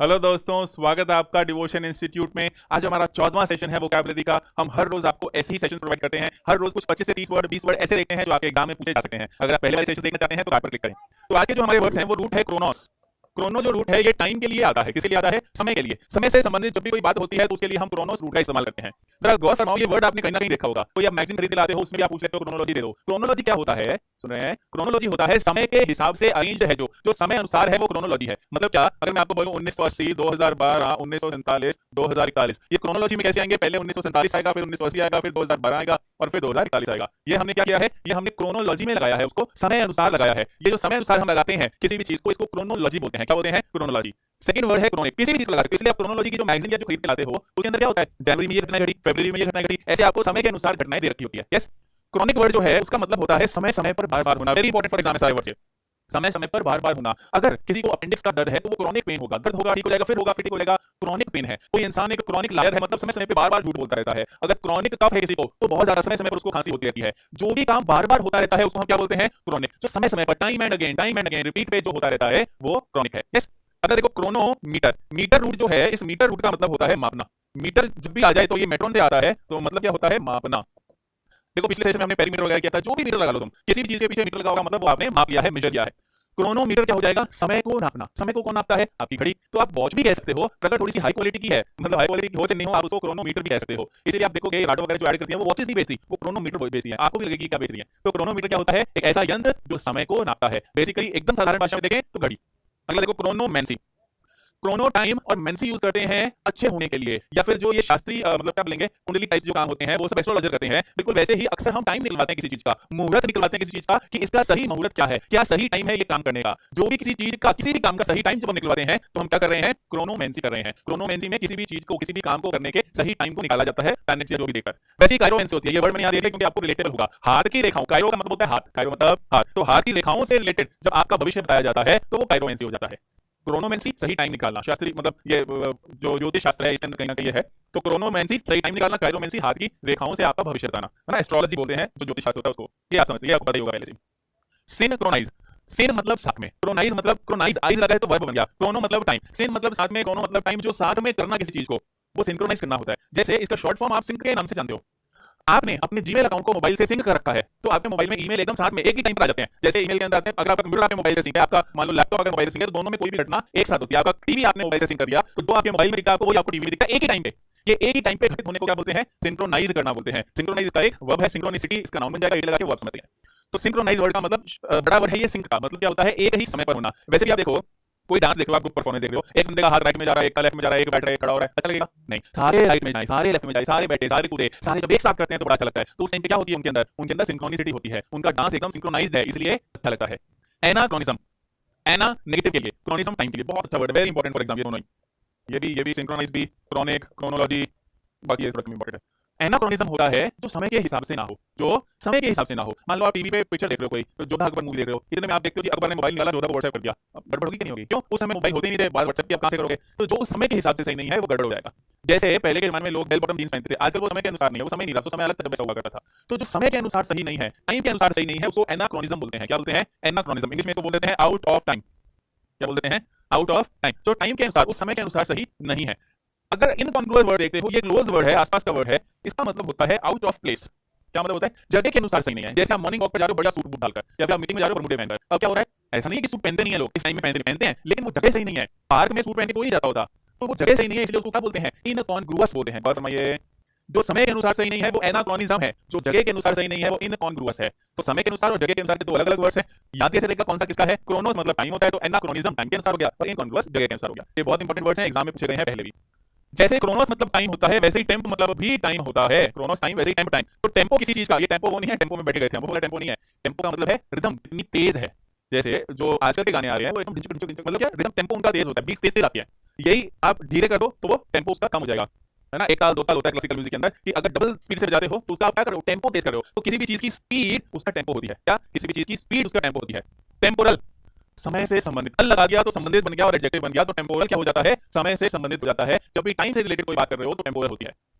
Hello दोस्तों, स्वागत है आपका डिवोशन इंस्टीट्यूट में। आज हमारा 14वां सेशन है वोकैबुलरी का। हम हर रोज आपको ऐसे ही सेशन प्रोवाइड करते हैं। हर रोज कुछ 25 से 30 वर्ड 20 वर्ड ऐसे देखते हैं जो आपके एग्जाम में पूछे जा सकते हैं। अगर आप पहले वाले सेशन देखना चाहते हैं तो कार्ड पर क्लिक करें। तो आज के जो हमारे वर्ड्स हैं वो रूट है क्रोनोस। क्रोनो जो रूट है ये टाइम के लिए आता है। किसके लिए आता है? समय के लिए। समय से संबंधित जब भी कोई बात होती है तो उसके लिए हम क्रोनोस रूट का इस्तेमाल करते हैं। जरा गौर फरमाओ, ये वर्ड आपने कहीं ना कहीं देखा होगा। कोई आप मैगजीन खरीद के लाते हो, उसमें भी आप पूछ लेते हो क्रोनोलॉजी दे दो। क्रोनोलॉजी क्या होता है? सुन रहे हैं? क्रोनोलॉजी होता है समय के हिसाब से अरेंज्ड है, जो समय अनुसार है वो क्रोनोलॉजी है। मतलब क्या? अगर मैं आपको बोलूं 1980, 2012, 1947, 2041, ये क्रोनोलॉजी में कैसे आएंगे? पहले 1947 आएगा, फिर 1980 आएगा, फिर 2012 आएगा और फिर 2041 आएगा। ये हमने क्या किया है? ये हमने क्रोनोलॉजी में लगाया है, उसको समय अनुसार लगाया है। ये जो समय अनुसार हम लगाते हैं किसी भी चीज को, इसको क्रोनोलॉजी बोलते हैं। क्या बोलते हैं? क्रोनोलॉजी। सेकंड वर्ड है क्रोनिक। किसी भी चीज को लगा सकते हो, इसलिए आप क्रोनोलॉजी की जो मैगजीन या जो खरीद के लाते हो उसके अंदर क्या होता है? जनवरी में ये घटना घटी, फरवरी में ये घटना घटी, ऐसे आपको समय के अनुसार घटनाएं दे रखी होती है। यस, क्रोनिक वर्ड जो है उसका मतलब होता है समय समय पर बार बार होना। वेरी इंपॉर्टेंट फॉर एग्जाम सारे वर्ड से। समय समय पर बार बार होना। अगर किसी को अपेंडिक्स का दर्द है तो वो क्रोनिक पेन होगा। दर्द होगा, ठीक हो जाएगा, फिर होगा, फिर ठीक हो जाएगा, क्रोनिक पेन है। कोई इंसान एक क्रोनिक लायर है, मतलब समय समय पे बार बार झूठ बोलता रहता है। अगर क्रोनिक कफ है किसी को तो बहुत ज्यादा समय समय पर उसको खांसी होती रहती है। जो भी काम बार बार होता रहता है उसको हम क्या बोलते हैं? क्रोनिक। जो समय समय पर टाइम एंड अगेन रिपीट पे जो होता रहता है वो क्रोनिक है। यस। अगर देखो क्रोनोमीटर, मीटर रूट जो है, इस मीटर रूट का मतलब होता है मापना। मीटर जब भी आ जाए तो ये मेट्रोन से आता है, तो मतलब क्या होता है? मापना। देखो पिछले सेशन में हमने पेरीमीटर वगैरह किया था। जो भी मीटर लगा लो तुम, किसी भी चीज के पीछे मीटर लगा होगा मतलब वो आपने माप लिया है, मेजर किया है। क्रोनोमीटर क्या हो जाएगा? समय को नापना। समय को कौन नापता है? आपकी घड़ी। तो आप वॉच भी कह सकते हो, अगर थोड़ी सी हाई क्वालिटी की है, मतलब हाई क्वालिटी की हो चाहे नहीं हो, आप उसको क्रोनोमीटर भी कह सकते हो। इसीलिए आप देखोगे राडो वगैरह जो ऐड करती है वो वॉचेस नहीं बेचती, वो क्रोनोमीटर बेचती है। आपको भी लगेगी क्या बेच रही है। तो क्रोनोमीटर क्या होता है? एक ऐसा यंत्र जो समय को नापता है। बेसिकली एकदम साधारण भाषा में देखें तो घड़ी। अगला देखो क्रोनोमेंसी। क्रोनो टाइम और मेंसी यूज करते हैं अच्छे होने के लिए, या फिर जो ये शास्त्रीय मतलब क्या बोलेंगे, कुंडली टाइप जो काम होते हैं वो सब एस्ट्रोलॉजर करते हैं। बिल्कुल वैसे ही अक्सर हम टाइम निकलवाते हैं किसी चीज का, मुहूर्त निकलवाते हैं किसी चीज का कि इसका सही मुहूर्त क्या है, क्या सही टाइम है ये काम करने का। जो भी किसी चीज का, किसी भी काम का सही टाइम जब हम निकलवाते हैं तो हम क्या कर रहे हैं? क्रोनोमेंसी कर रहे हैं। क्रोनोमेंसी में किसी भी चीज को, किसी भी काम को करने के सही टाइम को निकाला जाता है प्लैनेट्स या जो भी देखकर। वैसे ही कायरोमेंसी होती है। ये वर्ड मैंने याद दिया क्योंकि आपको रिलेटेबल होगा। हाथ की रेखाओं, कायरो का मतलब होता है हाथ, कायरो मतलब हाथ, तो हाथ की रेखाओं से रिलेटेड जब आपका भविष्य बताया जाता है तो वो कायरोमेंसी हो जाता है। क्रोनोमेंसी सही टाइम निकालना, शास्त्रीय मतलब ये जो ज्योतिष शास्त्र है इसके अंदर कहीं ना कहीं ये है। तो क्रोनोमेंसी सही टाइम निकालना, कायरोमेंसी हाथ की रेखाओं से आपका भविष्य बताना, है ना। एस्ट्रोलॉजी बोलते हैं जो ज्योतिष शास्त्र होता है उसको। ये आप समझते हैं, ये आपको पता ही होगा पहले से। सिनक्रोनाइज। सिन मतलब साथ में, क्रोनाइज मतलब क्रोनाइज, आइज लगा है तो वर्ब बन गया। क्रोनो मतलब टाइम, सिन मतलब साथ में, क्रोनो मतलब टाइम। जो साथ में करना किसी चीज को वो सिंक्रोनाइज करना होता है। जैसे इसका शॉर्ट फॉर्म आप सिंक के नाम से जानते हो। आपने अपने जीमेल अकाउंट को मोबाइल से सिंक कर रखा है तो आपके मोबाइल में ईमेल एकदम साथ में एक ही टाइम पर आ जाते हैं। जैसे ईमेल के अंदर आते हैं, अगर आपका कंप्यूटर आपके मोबाइल से सिंक है, आपका मान लो लैपटॉप अगर मोबाइल से सिंक है, तो दोनों में कोई भी घटना एक साथ होती है। आपका टीवी आपने मोबाइल से सिंक कर दिया तो जो आपके मोबाइल में दिखता है आपको वही आपको टीवी में दिखता है एक ही टाइम पे। ये एक ही टाइम पे घटित होने को क्या बोलते हैं? सिंक्रोनाइज करना बोलते हैं। सिंक्रोनाइज का एक वर्ब है, सिंक्रोनिसिटी इसका नाउन बन जाएगा। ये लगा के वर्ब समझते हैं। तो सिंक्रोनाइज वर्ड का मतलब बड़ा वर्ड है ये। सिंक का मतलब क्या होता है? एक ही समय पर होना। वैसे भी आप देखो, कोई डांस देख रहे हो, आप ग्रुप परफॉर्मेंस देख रहे हो, एक बंदे का हाथ राइट में जा रहा है, एक का लेफ्ट में जा रहा है, एक बैठ रहा है, एक खड़ा हो रहा है, अच्छा लगेगा? नहीं। सारे राइट में जाए, सारे लेफ्ट में जाए, सारे बैठे, सारे कूदे, सारे जब एक साथ करते हैं तो बड़ा अच्छा लगता है। तो उस टाइम पे क्या होती है उनके अंदर सिंक्रोनिसिटी होती है। उनका डांस एकदम सिंक्रोनाइज्ड है, इसलिए अच्छा लगता है। एनाक्रोनिज्म। एना नेगेटिव के लिए, क्रोनिज्म टाइम के लिए। बहुत अच्छा वर्ड है, वेरी इंपॉर्टेंट फॉर एग्जाम। ये दोनों ही, ये भी सिंक्रोनाइज भी, क्रोनिक, क्रोनोलॉजी, बाकी ये थोड़ा इंपॉर्टेंट है। एनाक्रोनिज्म होता है जो समय के हिसाब से ना हो, जो समय के हिसाब से ना हो। मान लो आप टीवी पे पिक्चर देख रहे हो, कोई तो जोधा अकबर मूवी देख रहे हो, इतने में आप देखते हो कि अकबर ने मोबाइल निकाला, जोधा को व्हाट्सएप कर दिया। अब गड़बड़ होगी कि नहीं होगी? क्यों? उस समय मोबाइल होते ही नहीं थे, बाद व्हाट्सएप की आप कहां से करोगे? तो जो समय के हिसाब से सही नहीं है वो गड़बड़ हो जाएगा। जैसे पहले के जमाने में लोग बेल बॉटम जींस पहनते थे, आजकल वो समय के अनुसार नहीं है, वो समय नहीं रहा, तो समय अलग तरीके से हुआ करता था। तो जो समय के अनुसार सही नहीं है, टाइम के अनुसार सही नहीं है, उसको एनाक्रोनिज्म बोलते हैं। क्या बोलते हैं? एनाक्रोनिज्म। इंग्लिश में इसको बोल देते हैं आउट ऑफ टाइम। क्या बोल देते हैं? Out of time. जो टाइम के अनुसार, उस समय के अनुसार सही नहीं है। अगर इनकॉन्ग्रुअस वर्ड देखते हो, ये क्लोज वर्ड है, आसपास का वर्ड है, इसका मतलब होता है आउट ऑफ प्लेस। क्या मतलब होता है? जगह के अनुसार सही नहीं है। जैसे आप मॉर्निंग वॉक पर जा रहे हो बढ़िया सूट बूट डालकर, या फिर आप मीटिंग में जा रहे हो बरमूडे पहनकर, अब क्या हो रहा है? ऐसा नहीं है कि सूट पहनते नहीं है लोग, इस टाइम में पहनते हैं, लेकिन वो जगह सही नहीं है। पार्क में सूट पहन के कोई नहीं जाता होता, तो वो जगह सही नहीं है, इसलिए उसको क्या बोलते हैं? इनकॉन्ग्रुअस बोलते हैं। गौर फरमाइए, जो समय के अनुसार सही नहीं है वो एनाक्रोनिज्म है, जो जगह के अनुसार सही नहीं है वो इनकॉन्ग्रुअस है। तो समय के अनुसार और जगह के अनुसार के दो अलग अलग वर्ड्स हैं। याद कैसे रहेगा कौन सा किसका है? क्रोनोस मतलब टाइम होता है, तो एनाक्रोनिज्म टाइम के अनुसार हो गया, और इनकॉन्ग्रुअस जगह के अनुसार हो गया। ये बहुत इंपॉर्टेंट वर्ड्स हैं, एग्जाम में पूछे गए हैं पहले भी। जैसे क्रोनोस मतलब टाइम होता है, वैसे ही टेम्प मतलब भी टाइम होता है। क्रोनोस टाइम, वैसे ही टेम्प टाइम। तो टेम्पो किसी चीज का, ये टेम्पो वो नहीं है टेम्पो में बैठे गए थे, वो वाला टेम्पो नहीं है। टेम्पो का मतलब है रिदम, कितनी तेज है। जैसे जो आजकल के गाने आ रहे हैं वो एकदम डिचक डिचक डिचक, मतलब क्या रिदम टेम्पो उनका तेज होता है, बीट तेज तेज आती है। यही आप धीरे कर दो तो वो टेम्पो उसका कम हो जाएगा, है ना। एक ताल दो ताल होता है क्लासिकल म्यूजिक के अंदर, कि अगर डबल स्पीड से बजाते हो तो उसका आप क्या करो? टेम्पो तेज कर रहे हो। तो किसी भी चीज की स्पीड उसका टेम्पो होती है। क्या? किसी भी चीज की स्पीड उसका टेम्पो होती है। टेम्पोरल, समय से संबंधित। अल लगा दिया तो संबंधित बन गया और एडजेक्टिव बन गया, तो टेम्पोरल क्या हो जाता है? समय से संबंधित हो जाता है। जब भी टाइम से रिलेटेड कोई बात कर रहे हो तो टेम्पोरल होती है।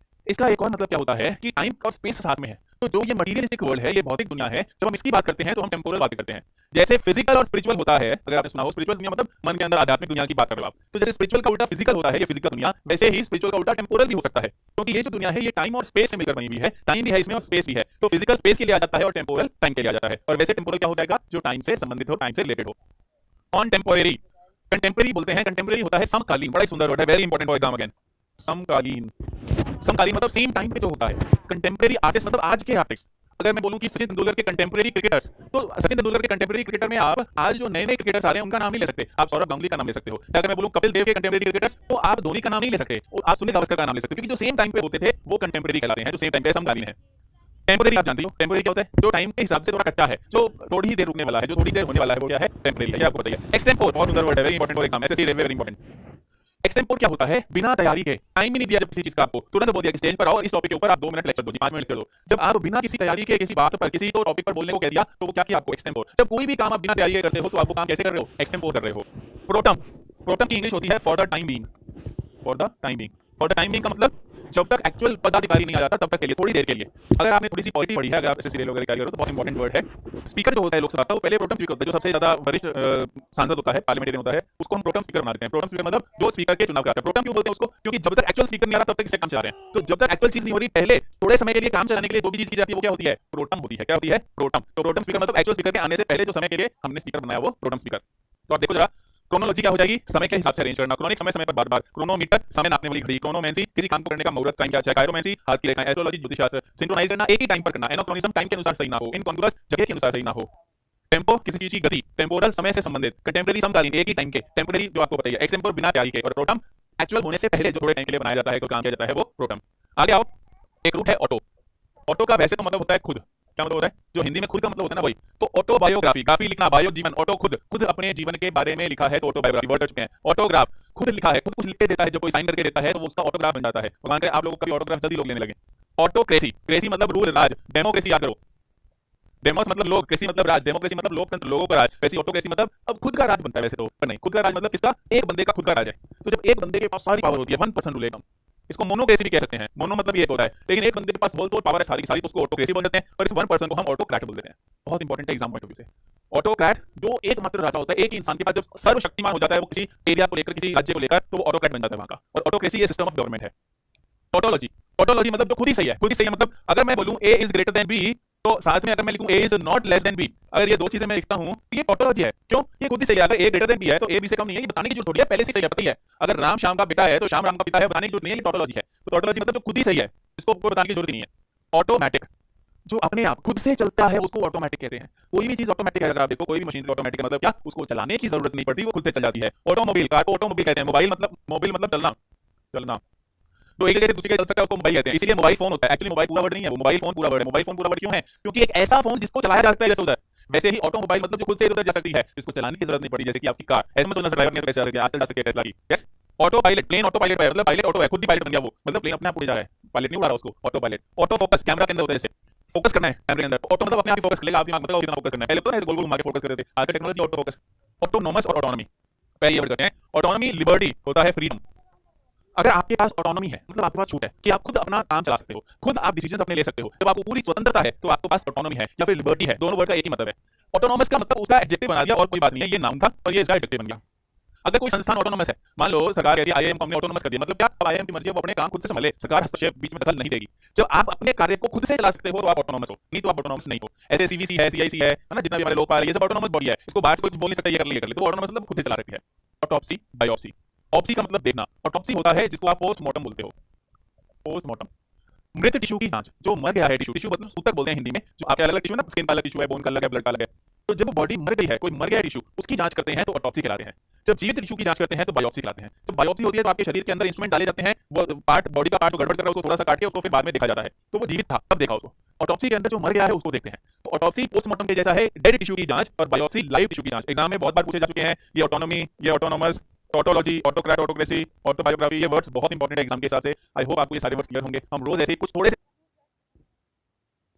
इसका एक और मतलब क्या होता है कि टाइम और स्पेस साथ में है। तो जो ये मटीरियलिस्टिक वर्ल्ड है, ये भौतिक दुनिया है, जब हम इसकी बात करते हैं तो हम टेम्पोरल बात करते हैं। जैसे फिजिकल और स्पिरिचुअल होता है, अगर आपने सुना हो, स्पिरिचुअल दुनिया मतलब मन के अंदर आध्यात्मिक दुनिया की बात कर रहे हो आप। तो जैसे स्पिरिचुअल का उल्टा फिजिकल होता है, ये फिजिकल दुनिया, वैसे ही स्पिरिचुअल का उल्टा टेम्पोरल भी हो सकता है, क्योंकि ये जो दुनिया है ये टाइम और स्पेस से मिलकर बनी हुई है। टाइम भी है इसमें और स्पेस भी है, तो फिजिकल स्पेस के लिए आ जाता है और टेम्पोरल टाइम के लिए आ जाता है। और वैसे टेम्पोरल क्या हो जाएगा, जो टाइम से संबंधित हो, टाइम से रिलेटेड हो। ऑन टेम्पोरेरी, कंटेम्परेरी बोलते हैं, कंटेम्परेरी होता है समकालीन, बड़ा ही सुंदर वर्ड है, very important for exam again. समकालीन, समकालीन मतलब सेम टाइम पे जो होता है। कंटेम्परेरी आर्टिस्ट मतलब आज के आर्टिस्ट। अगर मैं बोलूं कि सचिन तेंदुलकर के कंटेम्परेरी क्रिकेटर्स, तो सचिन तेंदुलकर के कंटेम्परेरी क्रिकेटर में आप आज जो नए नए क्रिकेटर्स आ रहे हैं उनका नाम नहीं ले सकते, आप सौरभ गांगुली का नाम ले सकते हो। अगर मैं बोलूं कपिल देव के कंटेम्परेरी क्रिकेटर्स, तो आप धोनी का नाम नहीं ले सकते, आप सुनील गावस्कर का नाम ले सकते हो, क्योंकि जो सेम टाइम पे होते थे वो कंटेम्परेरी कहलाते हैं, जो सेम टाइम पे समकालीन है। टेम्परेरी आप जानते हो, टेम्परेरी क्या होता है, जो टाइम के हिसाब से थोड़ा कच्चा है, जो थोड़ी ही देर रुकने वाला है, जो थोड़ी देर होने वाला है, वो क्या है, टेम्परेरी है, ये आपको बताइए। एक्सटेम्पोर बहुत सुंदर वर्ड है, very important for exam, SSC railway, very important. Extempore क्या होता है, बिना तैयारी के, टाइम ही नहीं दिया जब किसी चीज का, आपको तुरंत बोल दिया कि स्टेज पर आओ, इस टॉपिक के ऊपर आप 2 मिनट लेक्चर दो, 5 मिनट कर दो। जब आप बिना किसी तैयारी के किसी बात पर, किसी को टॉपिक पर बोलने को कह दिया, तो वो क्या किया आपको, एक्सटेम्पोर। जब कोई भी काम आप बिना तैयारी के करते हो तो आप वो काम कैसे कर रहे हो, एक्सटेम्पोर कर रहे हो। प्रोटम, प्रोटम की इंग्लिश होती है for the time being, for the time being. For the time being का मतलब जब तक एक्चुअल पदाधिकारी नहीं आ जाता तब तक के लिए, थोड़ी देर के लिए। अगर आपने थोड़ी सी पॉलिटी पढ़ी है, अगर आप एसएससी रेलवे वगैरह करो तो बहुत इंपॉर्टेंट वर्ड है। स्पीकर जो होता है लोकसभा का, वो पहले प्रोटम स्पीकर होता है, जो सबसे ज्यादा वरिष्ठ सांसद होता है, पार्लियामेंटेरियन होता है, उसको हम प्रोटम स्पीकर बना देते हैं। प्रोटम स्पीकर मतलब जो स्पीकर के चुनाव कराता है। प्रोटम क्यों बोलते हैं उसको, क्योंकि जब तक एक्चुअल स्पीकर नहीं आ रहा तब तक इसे काम चला रहे हैं। तो जब तक एक्चुअल चीज नहीं हो रही, पहले थोड़े समय के लिए काम चलाने के लिए जो भी चीज की जाती है वो क्या होती है, प्रोटम होती है। क्या होती है, प्रोटम। तो प्रोटम स्पीकर मतलब एक्चुअल स्पीकर के आने से पहले जो समय के लिए हमने स्पीकर बनाया वो प्रोटम स्पीकर। तो आप देखो जरा, क्रोनोलॉजी क्या हो जाएगी, समय के हिसाब से अरेंज करना। क्रोनिक समय समय पर बार बार। क्रोनोमीटर समय नापने वाली घड़ी। क्रोनोमेंसी किसी काम को करने का मुहूर्त टाइम क्या है। कायरोमेंसी हाथ की रेखाएं। एस्ट्रोलॉजी ज्योतिष शास्त्र। सिंक्रोनाइज करना एक ही टाइम पर करना। एनोक्रोनिज्म टाइम के अनुसार सही ना हो, इनकॉन्ग्रुअस जगह के अनुसार सही ना हो। टेम्पो किसी चीज की गति। टेम्पोरल समय से संबंधित। कंटेम्परेरी समकालीन एक ही टाइम के। टेम्परेरी जो आपको बताइए। एक्सटेम्पोर बिना तैयारी के। और प्रोटम एक्चुअल होने से पहले जो थोड़े टाइम के लिए बनाया जाता है, तो काम किया जाता है वो प्रोटम। आगे आओ, एक रूट है ऑटो। ऑटो का वैसे तो मतलब होता है खुद, क्या मतलब होता है, जो हिंदी में खुद का मतलब होता है ना वही। तो ऑटोबायोग्राफी, ग्राफी लिखना, बायो जीवन, ऑटो खुद, खुद अपने जीवन के बारे में लिखा है तो ऑटोबायोग्राफी वर्ड कर चुके हैं। ऑटोग्राफ खुद लिखा है, खुद कुछ लिख के देता है, जब कोई साइन करके देता है तो वो उसका ऑटोग्राफ बन जाता है। भगवान करे आप लोगों को कभी ऑटोग्राफ जल्दी लोग लेने लगे। ऑटोक्रेसी, क्रेसी मतलब रूल राज। डेमोक्रेसी याद करो, डेमोस मतलब लोग, क्रेसी मतलब राज, डेमोक्रेसी मतलब लोकतंत्र, लोगों का राज। वैसे ऑटोक्रेसी मतलब अब खुद का राज बनता है वैसे तो, पर नहीं, खुद का राज मतलब किसका, एक बंदे का खुद का राज है। तो जब एक बंदे के पास सारी पावर होती है, 1% रूल एकदम, इसको मोनोक्रेसी भी कह सकते हैं। मोनो मतलब ये होता है, लेकिन एक बंदे के पास होल तो पावर है सारी की सारी, तो उसको ऑटोक्रेसी बोल देते हैं। और इस 1% को हम ऑटोक्रैट बोल देते हैं। बहुत इंपॉर्टेंट है एग्जाम पॉइंट ऑफ व्यू से। ऑटोक्रैट जो एकमात्र राजा होता है, एक इंसान के पास जब सर्वशक्तिमान हो जाता है वो किसी एरिया को लेकर, किसी राज्य को लेकर, तो वो ऑटोक्रैट बन जाता है वहां का। और ऑटोक्रेसी ये सिस्टम ऑफ गवर्नमेंट है। ऑटोलॉजी, ऑटोलॉजी मतलब जो खुद ही सही है, खुद ही सही है मतलब अगर मैं बोलूं A is greater than B, तो साथ में अगर मैं लिखूं A is not less than B, अगर ये दो चीजें मैं लिखता हूं तो ये टोटोलॉजी है। क्यों, ये खुद ही सही है। अगर ए ग्रेटर देन बी है तो ए बी से कम नहीं है, ये बताने की जरूरत थोड़ी है, पहले से सही है, पता ही है। अगर राम श्याम का बेटा है तो श्याम राम का पिता है, बताने की जरूरत नहीं है, ये टोटोलॉजी है। तो टोटोलॉजी मतलब जो खुद ही सही है, इसको कोई बताने की जरूरत नहीं है। ऑटोमेटिक जो अपने आप खुद से चलता है उसको ऑटोमेटिक कहते हैं। कोई भी चीज ऑटोमेटिक है, अगर आप देखो कोई भी मशीन ऑटोमेटिक है मतलब क्या, उसको चलाने की जरूरत नहीं पड़ती, वो खुद से चल जाती है। ऑटोमोबाइल, कार को ऑटोमोबाइल कहते हैं। मोबाइल मतलब चलना, चलना। तो एक जगह से दूसरी जगह चल सकता है उसको मोबाइल कहते हैं, इसीलिए मोबाइल फोन होता है। एक्चुअली मोबाइल पूरा वर्ड नहीं है, वो मोबाइल फोन पूरा वर्ड है। मोबाइल फोन पूरा वर्ड क्यों है, क्योंकि एक ऐसा फोन जिसको चलाया जा सकता है जैसे उधर। वैसे ही ऑटोमोबाइल मतलब जो खुद से इधर जा सकती है, जिसको चलाने की जरूरत नहीं पड़ी, जैसे कि आपकी कार। ऐसे में सोचना ड्राइवर नहीं कैसे आजकल जा सकती है टेस्ला की। Yes, autopilot, plane autopilot है, मतलब पायलट ऑटो है, खुद ही पायलट बन गया वो, मतलब प्लेन अपने आप उड़ जा रहा है, पायलट नहीं उड़ा रहा उसको। Auto pilot. Auto focus camera के अंदर होता है, जैसे फोकस करना है कैमरे के अंदर, ऑटो मतलब अपने आप ही फोकस करेगा, आप दिमाग मतलब कितना फोकस करना है। पहले तो ऐसे गोल गोल घुमा के फोकस करते थे, आज टेक्नोलॉजी ऑटो फोकस। ऑटोनोमस और ऑटोनॉमी पहले ये वर्ड करते हैं। ऑटोनॉमी लिबर्टी होता है फ्रीडम। अगर आपके पास ऑटोनॉमी है मतलब आपके पास छूट है कि आप खुद अपना काम चला सकते हो, खुद आप डिसीजन अपने ले सकते हो, जब आपको पूरी स्वतंत्रता है तो आपके पास ऑटोनॉमी है या फिर लिबर्टी है। दोनों वर्ड का एक ही मतलब है। ऑटोनॉमस का मतलब उसका एडजेक्टिव बना दिया और कोई बात नहीं है, ये नाउन था और ये इसका एडजेक्टिव बन गया। अगर कोई संस्थान ऑटोनॉमस है, मान लो सरकार यदि आईआईएम को हमने ऑटोनॉमस कर दिया, मतलब क्या, अब आईआईएम की मर्जी है वो अपने काम खुद से संभाले, सरकार हस्तक्षेप बीच में दखल नहीं देगी। जब आप अपने कार्य को खुद से चला सकते हो तो आप ऑटोनॉमस हो, नहीं तो आप ऑटोनॉमस नहीं हो। ऐसे सीवीसी है, सीआईसी है ना, जितना भी हमारे लोकपाल है, ये सब ऑटोनॉमस बॉडी है, इसको बाहर से कोई बोल नहीं सकता ये कर ले, तो ऑटोनॉमस मतलब खुद से चला सकती है। Autopsy, biopsy. ऑप्सी का मतलब देखना, ऑटोप्सी होता है जिसको आप पोस्टमार्टम बोलते हो। पोस्टमार्टम मृत टिश्यू की जांच, जो मर गया है टिश्यू, टिश्यू मतलब सूतक बोलते हैं हिंदी में, जो आपके अलग अलग टिश्यू है ना, स्किन का अलग टिश्यू है, बोन का अलग है, ब्लड का अलग है। तो जब बॉडी मर गई है, कोई मर गया है टिश्यू, उसकी जांच करते हैं तो ऑटोप्सी कहलाते हैं। जब जीवित टिश्यू की जांच करते हैं तो बायोप्सी कहलाते हैं। जब बायोप्सी होती है तो आपके शरीर के अंदर इंस्ट्रूमेंट डाले जाते हैं, वो पार्ट, बॉडी का पार्ट जो गड़बड़ कर रहा है उसको थोड़ा सा काट के उसको फिर बाद में देखा जाता है, तो वो जीवित था तब देखा उसको। ऑटोप्सी के अंदर जो मर गया है उसको देखते हैं। तो ऑटोप्सी पोस्टमार्टम के जैसा है, डेड टिश्यू की जांच, और बायोप्सी लाइव टिश्यू की जांच। एग्जाम में बहुत बार पूछे जा चुके हैं ये ऑटोनॉमी, ये ऑटोनॉमस, ऑटोलॉजी, ऑटोक्रैट, ऑटोक्रेसी, ऑटोबायोग्राफी, ये वर्ड्स बहुत इंपॉर्टेंट है एग्जाम के हिसाब से। आई होप आपको ये सारे वर्ड्स क्लियर होंगे। हम रोज ऐसे ही कुछ थोड़े से